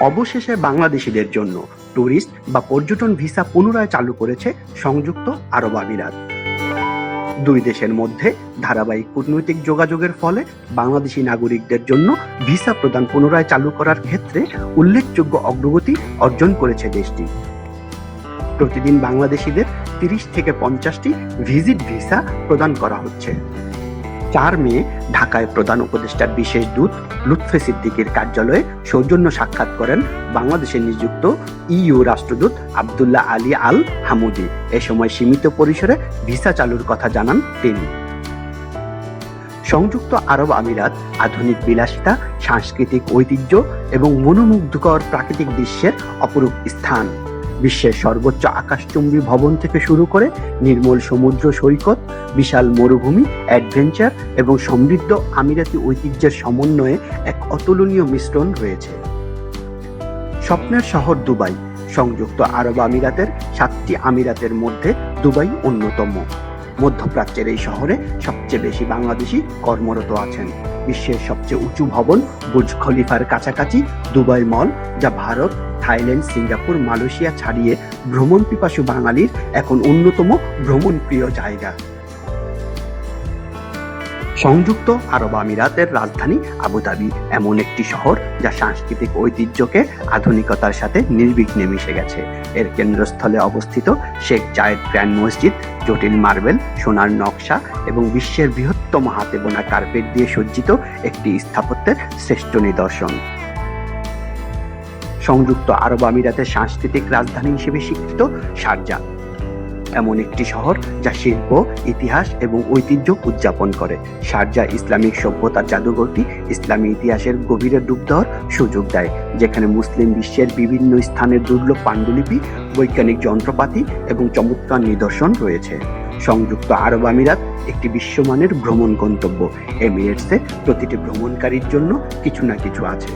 অবশেষে বাংলাদেশিদের জন্য ট্যুরিস্ট বা পর্যটন ভিসা পুনরায় চালু করেছে সংযুক্ত আরব আমিরাত। দুই দেশের মধ্যে ধারাবাহিক কূটনৈতিক যোগাযোগের ফলে বাংলাদেশি নাগরিকদের জন্য ভিসা প্রদান পুনরায় চালু করার ক্ষেত্রে উল্লেখযোগ্য অগ্রগতি অর্জন করেছে দেশটি। প্রতিদিন বাংলাদেশিদের ৩০ থেকে ৫০টি ভিজিট ভিসা প্রদান করা হচ্ছে। ৪ মে ঢাকায় প্রধান উপদেষ্টার বিশেষ দূত লুৎফে সিদ্দিকীর কার্যালয়ে সৌজন্য সাক্ষাৎ করেন বাংলাদেশে নিযুক্ত ইইউ রাষ্ট্রদূত আব্দুল্লাহ আলী আল হামুদি। এ সময় সীমিত পরিসরে ভিসা চালুর কথা জানান তিনি। সংযুক্ত আরব আমিরাত আধুনিক বিলাসিতা, সাংস্কৃতিক ঐতিহ্য এবং মনোমুগ্ধকর প্রাকৃতিক দৃশ্যের অপরূপ স্থান। বিশ্বের সর্বোচ্চ আকাশচুম্বী ভবন থেকে শুরু করে নির্মল সমুদ্র সৈকত, বিশাল মরুভূমি, অ্যাডভেঞ্চার এবং সমৃদ্ধ আমিরাতি ঐতিহ্যের সমন্বয়ে এক অতুলনীয় মিশ্রণ রয়েছে। স্বপ্নের শহর দুবাই। সংযুক্ত আরব আমিরাতের 7টি আমিরাতের মধ্যে দুবাই অন্যতম। মধ্যপ্রাচ্যের এই শহরে সবচেয়ে বেশি বাংলাদেশি কর্মরত আছেন। বিশ্বের সবচেয়ে উঁচু ভবন বুর্জ খলিফার কাছাকাছি দুবাই মল, যা ভারত, থাইল্যান্ড, সিঙ্গাপুর, মালয়েশিয়া ছাড়িয়ে ভ্রমণ পিপাসু বাঙালির এখন অন্যতম ভ্রমণ প্রিয় জায়গা। সংযুক্ত আরব আমিরাতের রাজধানী আবুধাবি এমন একটি শহর যা সাংস্কৃতিক ঐতিহ্যকে আধুনিকতার সাথে নির্বিঘ্নে মিশে গেছে। এর কেন্দ্রস্থলে অবস্থিত শেখ জায়েদ গ্র্যান্ড মসজিদ জটিল মার্বেল, সোনার নকশা এবং বিশ্বের বৃহত্তম হাতে বোনা কার্পেট দিয়ে সজ্জিত একটি স্থাপত্যের শ্রেষ্ঠ নিদর্শন। সংযুক্ত আরব আমিরাতের সাংস্কৃতিক রাজধানী হিসেবে স্বীকৃত শারজাহ এমন একটি শহর যা শিল্প, ইতিহাস এবং ঐতিহ্য উদযাপন করে। শারজাহ ইসলামিক সভ্যতার জাদুঘরটি ইসলামী ইতিহাসের গভীরে ডুব দেওয়ার সুযোগ দেয়, যেখানে মুসলিম বিশ্বের বিভিন্ন স্থানের দুর্লভ পাণ্ডুলিপি, বৈজ্ঞানিক যন্ত্রপাতি এবং চমৎকার নিদর্শন রয়েছে। সংযুক্ত আরব আমিরাত একটি বিশ্বমানের ভ্রমণ গন্তব্য। এমিরেটসে প্রতিটি ভ্রমণকারীর জন্য কিছু না কিছু আছে।